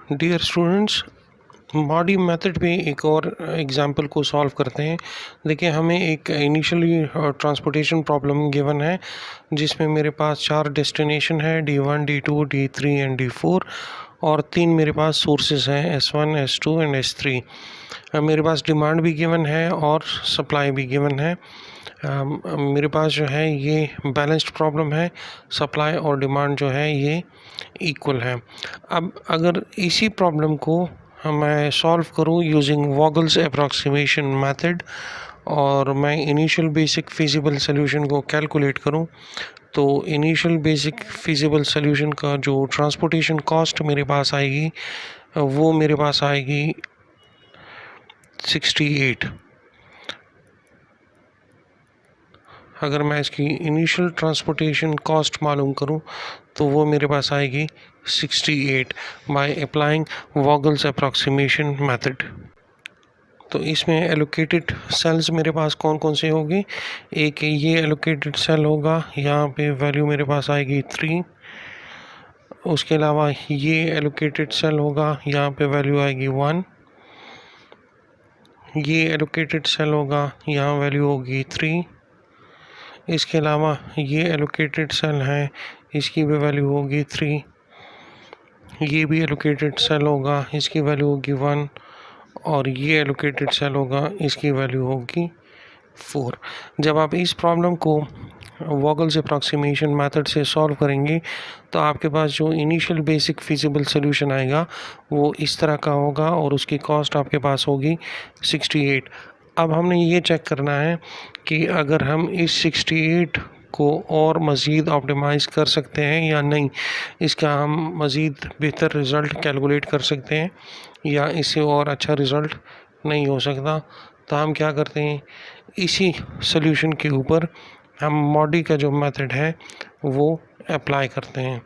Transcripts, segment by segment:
Dear students, मॉडी method में एक और एग्जांपल को सॉल्व करते हैं। देखिए, हमें एक इनिशियली ट्रांसपोर्टेशन प्रॉब्लम गिवन है जिसमें मेरे पास 4 डेस्टिनेशन है, D1, D2, D3 and D4, और 3 मेरे पास सोर्सेज हैं, S1, S2 एंड S3। मेरे पास डिमांड भी गिवन है और सप्लाई भी गिवन है। मेरे पास जो है ये बैलेंस्ड प्रॉब्लम है, सप्लाई और डिमांड जो है ये इक्वल है। अब अगर इसी प्रॉब्लम को मैं सॉल्व करूं यूजिंग वॉगल्स अप्रॉक्सीमेशन मेथड और मैं इनिशियल बेसिक फिजिबल सॉल्यूशन को कैलकुलेट करूं, तो इनिशियल बेसिक फिजिबल सॉल्यूशन का जो ट्रांसपोर्टेशन कॉस्ट मेरे पास आएगी वो मेरे पास आएगी 68। अगर मैं इसकी इनिशियल ट्रांसपोर्टेशन कॉस्ट मालूम करूं तो वो मेरे पास आएगी 68 by applying Vogel's approximation method. तो इसमें एलोकेटेड सेल्स मेरे पास कौन कौन से होगी? एक ये एलोकेटेड सेल होगा, यहाँ पे वैल्यू मेरे पास आएगी 3। उसके अलावा ये एलोकेटेड सेल होगा, यहाँ पे वैल्यू आएगी 1। ये एलोकेटेड सेल होगा, यहाँ वैल्यू होगी 3। इसके अलावा ये एलोकेटेड सेल है, इसकी भी वैल्यू होगी 3। ये भी एलोकेटेड सेल होगा, इसकी वैल्यू होगी 1, और ये एलोकेटेड सेल होगा, इसकी वैल्यू होगी 4। जब आप इस प्रॉब्लम को वॉगल्स अप्रॉक्सीमेशन मेथड से सॉल्व करेंगे तो आपके पास जो इनिशियल बेसिक फिजिबल सॉल्यूशन आएगा वो इस तरह का होगा और उसकी कॉस्ट आपके पास होगी 68। अब हमने ये चेक करना है कि अगर हम इस 68 को और मज़ीद ऑप्टिमाइज़ कर सकते हैं या नहीं, इसका हम मज़ीद बेहतर रिज़ल्ट कैलकुलेट कर सकते हैं या इससे और अच्छा रिज़ल्ट नहीं हो सकता। तो हम क्या करते हैं, इसी सॉल्यूशन के ऊपर हम मॉडी का जो मेथड है वो अप्लाई करते हैं।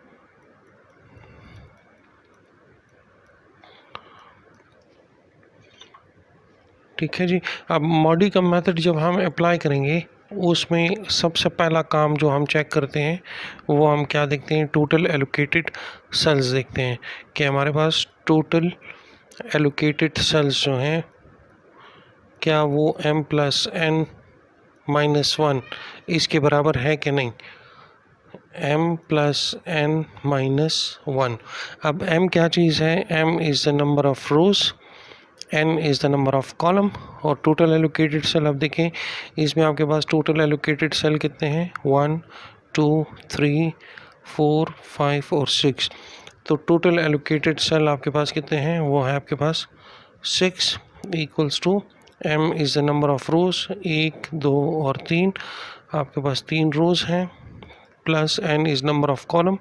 ठीक है जी। अब मॉडी का मेथड जब हम अप्लाई करेंगे उसमें सबसे पहला काम जो हम चेक करते हैं वो हम क्या देखते हैं, टोटल एलोकेटेड सेल्स देखते हैं कि हमारे पास टोटल एलोकेटेड सेल्स जो हैं क्या वो m+n-1 इसके बराबर है कि नहीं। m+n-1। अब m क्या चीज़ है? m is the number of rose, n is the number of column, और टोटल एलोकेटेड सेल अब देखें इसमें आपके पास टोटल एलोकेटेड सेल कितने हैं, 1, 2, 3, 4, 5 और 6। तो टोटल एलोकेटेड सेल आपके पास कितने हैं, वो है आपके पास 6 equals to m is the number of rows, 1, 2 और 3, आपके पास 3 रोज हैं, plus n is number of column,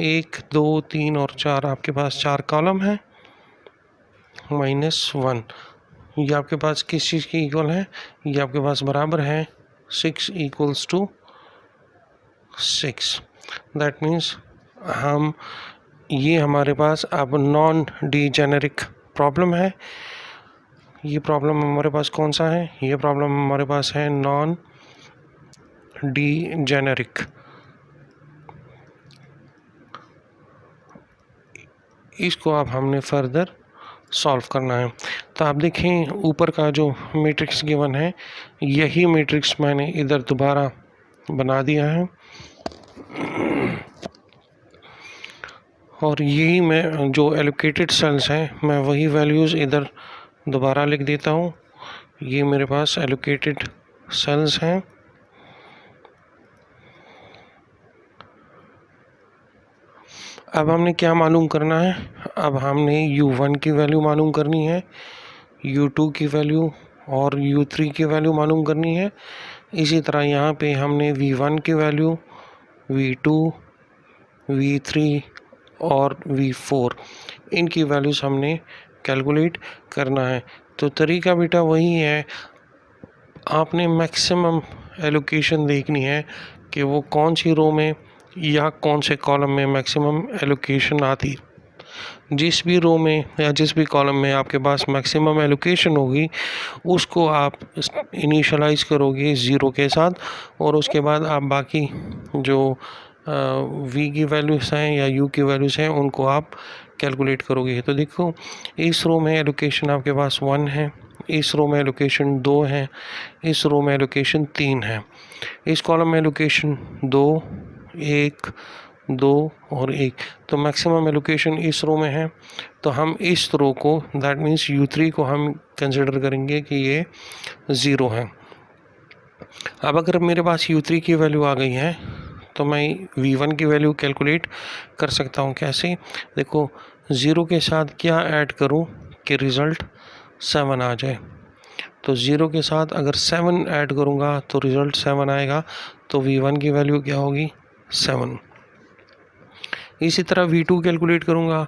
1, 2, 3 और 4, आपके पास 4 कॉलम हैं, -1। ये आपके पास किस चीज़ की इक्वल है, ये आपके पास बराबर है 6 इक्वल्स टू 6। दैट मीन्स हम ये हमारे पास अब नॉन डीजेनेरिक प्रॉब्लम है। ये प्रॉब्लम हमारे पास कौन सा है, ये प्रॉब्लम हमारे पास है नॉन डीजेनेरिक। इसको अब हमने फर्दर सॉल्व करना है। तो आप देखें ऊपर का जो मैट्रिक्स गिवन है यही मैट्रिक्स मैंने इधर दोबारा बना दिया है, और यही मैं जो एलोकेटेड सेल्स हैं मैं वही वैल्यूज़ इधर दोबारा लिख देता हूँ। ये मेरे पास एलोकेटेड सेल्स हैं। अब हमने क्या मालूम करना है, अब हमने U1 की वैल्यू मालूम करनी है, U2 की वैल्यू और U3 की वैल्यू मालूम करनी है। इसी तरह यहाँ पे हमने V1 की वैल्यू, V2, V3 और V4 इनकी वैल्यूज़ हमने कैलकुलेट करना है। तो तरीका बेटा वही है, आपने मैक्सिमम एलोकेशन देखनी है कि वो कौन सी रो में या कौन से कॉलम में मैक्सिमम एलोकेशन आती। जिस भी रो में या जिस भी कॉलम में आपके पास मैक्सिमम एलोकेशन होगी उसको आप इनिशियलाइज़ करोगे 0 के साथ, और उसके बाद आप बाकी जो v की वैल्यूज़ हैं या u की वैल्यूज़ हैं उनको आप कैलकुलेट करोगे तो देखो इस रो में एलोकेशन आपके पास 1 है, इस रो में एलोकेशन 2 है, इस रो में एलोकेशन 3 है, इस कॉलम में एलोकेशन 2, 1, 2 और 1। तो मैक्सिमम एलोकेशन इस रो में है, तो हम इस रो को दैट मीन्स U3 को हम कंसिडर करेंगे कि ये 0 है। अब अगर मेरे पास U3 की वैल्यू आ गई है तो मैं V1 की वैल्यू कैलकुलेट कर सकता हूँ। कैसे? देखो 0 के साथ क्या ऐड करूँ कि रिज़ल्ट 7 आ जाए। तो 0 के साथ अगर 7 ऐड करूँगा तो रिज़ल्ट 7 आएगा, तो V1 की वैल्यू क्या होगी? 7। इसी तरह V2 कैलकुलेट करूँगा,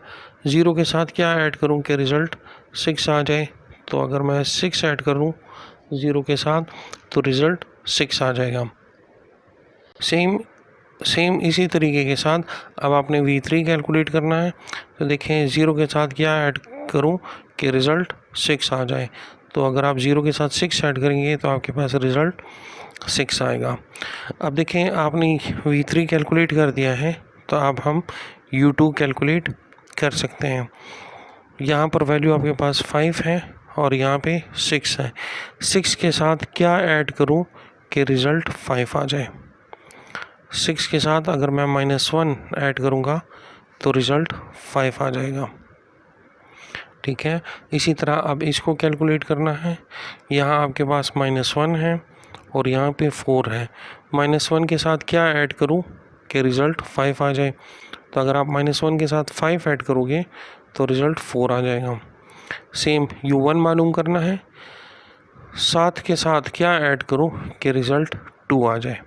0 के साथ क्या ऐड करूँ कि रिज़ल्ट 6 आ जाए। तो अगर मैं 6 ऐड करूँ 0 के साथ तो रिज़ल्ट 6 आ जाएगा। सेम इसी तरीके के साथ अब आपने V3 कैलकुलेट करना है। तो देखें 0 के साथ क्या ऐड करूं कि रिज़ल्ट 6 आ जाए। तो अगर आप 0 के साथ 6 ऐड करेंगे तो आपके पास रिज़ल्ट 6 आएगा। अब देखें आपने V3 कैलकुलेट कर दिया है, तो अब हम U2 कैलकुलेट कर सकते हैं। यहाँ पर वैल्यू आपके पास 5 है और यहाँ पे 6 है। 6 के साथ क्या ऐड करूँ कि रिज़ल्ट 5 आ जाए। 6 के साथ अगर मैं -1 ऐड करूँगा तो रिज़ल्ट 5 आ जाएगा। ठीक है, इसी तरह अब इसको कैलकुलेट करना है। यहाँ आपके पास -1 है और यहाँ पे 4 है। -1 के साथ क्या ऐड करूँ कि रिज़ल्ट 5 आ जाए। तो अगर आप -1 के साथ 5 ऐड करोगे तो रिज़ल्ट 4 आ जाएगा। सेम U1 मालूम करना है, 7 के साथ क्या ऐड करूँ कि रिज़ल्ट 2 आ जाए।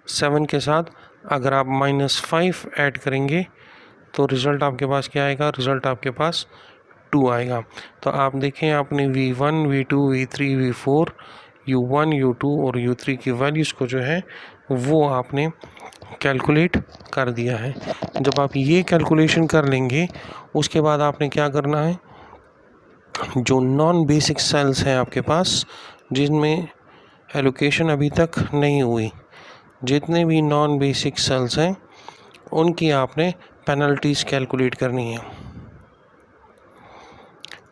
7 के साथ अगर आप -5 ऐड करेंगे तो रिज़ल्ट आपके पास क्या आएगा? रिज़ल्ट आपके पास 2 आएगा। तो आप देखें आपने V1, V2, V3, V4, U1, U2 और U3 की वैल्यूज़ को जो है वो आपने कैलकुलेट कर दिया है। जब आप ये कैलकुलेशन कर लेंगे उसके बाद आपने क्या करना है, जो नॉन बेसिक सेल्स हैं आपके पास जिनमें एलोकेशन अभी तक नहीं हुई, जितने भी नॉन बेसिक सेल्स हैं उनकी आपने पेनल्टीज़ कैलकुलेट करनी है।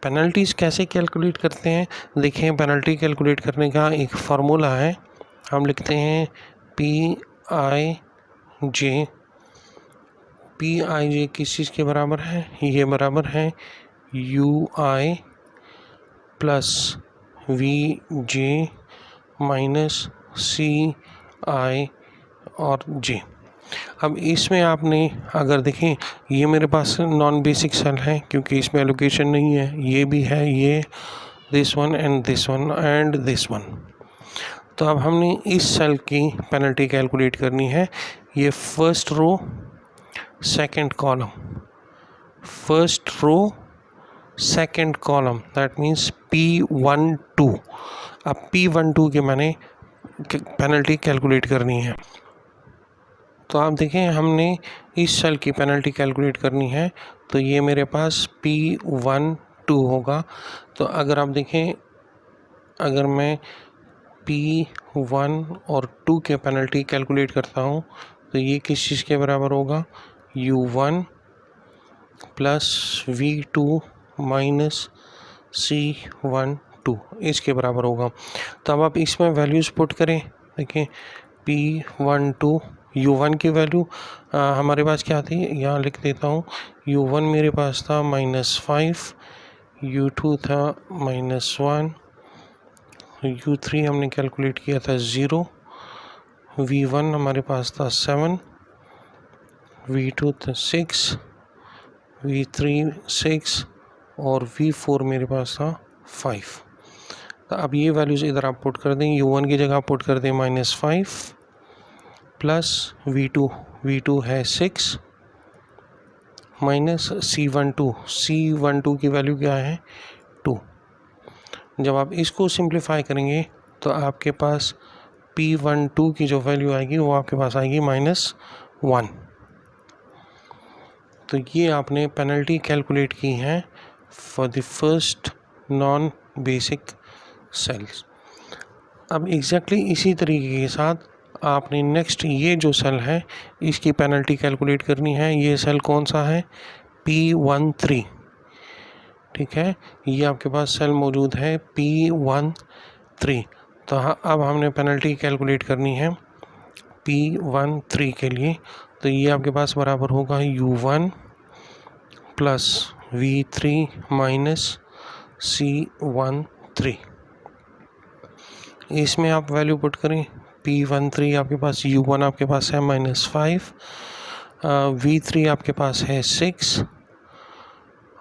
पेनल्टीज़ कैसे कैलकुलेट करते हैं? देखें पेनल्टी कैलकुलेट करने का एक फार्मूला है। हम लिखते हैं PIJ किस चीज़ के बराबर है? ये बराबर है UI plus VJ minus CI और J। अब इसमें आपने अगर देखें ये मेरे पास नॉन बेसिक सेल है क्योंकि इसमें एलोकेशन नहीं है, ये भी है, ये this one and this one and this one. तो अब हमने इस सेल की पेनल्टी कैलकुलेट करनी है। ये first row second column, first row second column that means P12। अब P12 के मैंने पेनल्टी कैलकुलेट करनी है। तो आप देखें हमने इस सेल की पेनल्टी कैलकुलेट करनी है, तो ये मेरे पास P12 होगा। तो अगर आप देखें अगर मैं P1 और 2 के पेनल्टी कैलकुलेट करता हूँ तो ये किस चीज़ के बराबर होगा? U1 plus V2 minus C12 इसके बराबर होगा। तो अब आप इसमें वैल्यूज़ पुट करें। देखिए P12 U1 की वैल्यू हमारे पास क्या थी, यहाँ लिख देता हूँ। U1 मेरे पास था -5, U2 था -1, U3 हमने कैलकुलेट किया था 0, V1 हमारे पास था 7, V2 था 6, V3 6 और V4 मेरे पास था 5। तो अब ये वैल्यूज़ इधर आप पुट कर दें। U1 की जगह पुट कर दें -5 प्लस V2 है 6 माइनस C12 की वैल्यू क्या है? 2। जब आप इसको सिंप्लीफाई करेंगे तो आपके पास P12 की जो वैल्यू आएगी वो आपके पास आएगी -1। तो ये आपने पेनल्टी कैलकुलेट की है for the first non basic cells. अब एग्जैक्टली इसी तरीके के साथ आपने नेक्स्ट ये जो सेल है इसकी पेनल्टी कैलकुलेट करनी है। ये सेल कौन सा है? P13, ठीक है, ये आपके पास सेल मौजूद है P13। तो अब हमने पेनल्टी कैलकुलेट करनी है P13 के लिए। तो ये आपके पास बराबर होगा U1 plus V3 minus C13। इसमें आप वैल्यू पुट करें, P13 आपके पास, U1 आपके पास है -5, V3 आपके पास है 6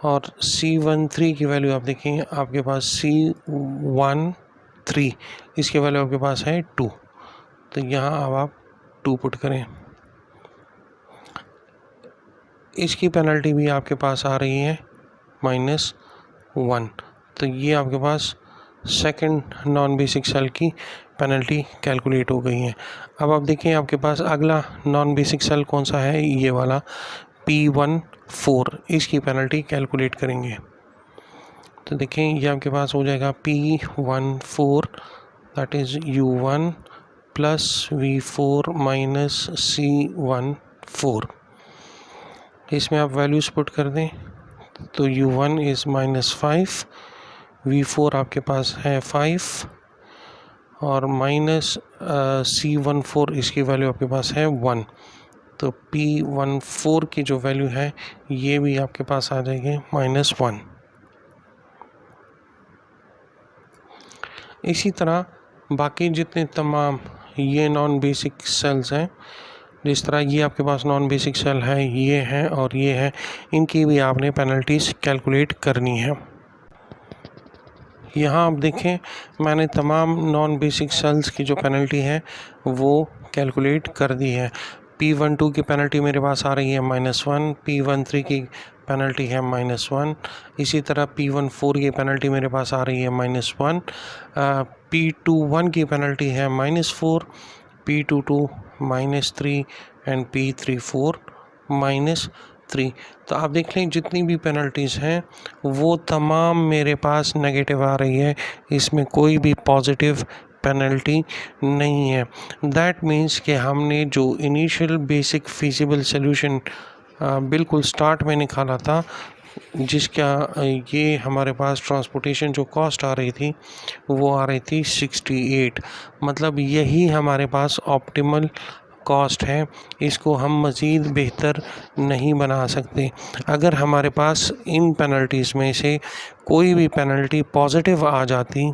और C13 की वैल्यू आप देखें आपके पास C13, इसकी वैल्यू आपके पास है 2। तो यहाँ अब आप 2 पुट करें। इसकी पेनल्टी भी आपके पास आ रही है -1। तो ये आपके पास सेकंड नॉन बेसिक सेल की पेनल्टी कैलकुलेट हो गई है। अब आप देखें आपके पास अगला नॉन बेसिक सेल कौन सा है, ये वाला P14, इसकी पेनल्टी कैलकुलेट करेंगे। तो देखें ये आपके पास हो जाएगा P14 that is U1 plus V4 minus C14। इसमें आप वैल्यूज़ पुट कर दें तो U1 इज़ -5, V4 आपके पास है 5 और माइनस C14 इसकी वैल्यू आपके पास है 1। तो P14 की जो वैल्यू है ये भी आपके पास आ जाएगी -1। इसी तरह बाकी जितने तमाम ये नॉन बेसिक सेल्स हैं, जिस तरह ये आपके पास नॉन बेसिक सेल है, ये हैं और ये है, इनकी भी आपने पेनल्टीज़ कैलकुलेट करनी है। यहाँ आप देखें मैंने तमाम नॉन बेसिक सेल्स की जो पेनल्टी है वो कैलकुलेट कर दी है। P12 की पेनल्टी मेरे पास आ रही है -1, P13 की पेनल्टी है -1, इसी तरह P14 की पेनल्टी मेरे पास आ रही है -1, P21 की पेनल्टी है -4, P22 -3 एंड P34 -3। तो आप देख लें जितनी भी पेनल्टीज़ हैं वो तमाम मेरे पास नेगेटिव आ रही है, इसमें कोई भी पॉजिटिव पेनल्टी नहीं है। दैट मीन्स कि हमने जो इनिशियल बेसिक फिजिबल सॉल्यूशन बिल्कुल स्टार्ट में निकाला था, जिसका ये हमारे पास ट्रांसपोर्टेशन जो कॉस्ट आ रही थी वो आ रही थी 68, मतलब यही हमारे पास ऑप्टिमल कॉस्ट है, इसको हम मज़ीद बेहतर नहीं बना सकते। अगर हमारे पास इन पेनल्टीज़ में से कोई भी पेनल्टी पॉजिटिव आ जाती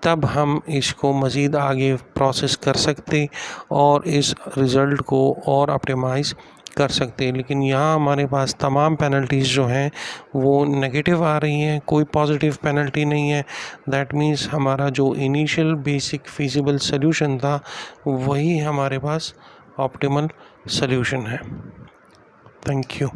तब हम इसको मज़ीद आगे प्रोसेस कर सकते और इस रिज़ल्ट को और ऑप्टिमाइज़ कर सकते हैं। लेकिन यहाँ हमारे पास तमाम पेनल्टीज़ जो हैं वो नेगेटिव आ रही हैं, कोई पॉजिटिव पेनल्टी नहीं है। दैट मीन्स हमारा जो इनिशियल बेसिक फिजिबल सॉल्यूशन था वही हमारे पास ऑप्टिमल सॉल्यूशन है। Thank you.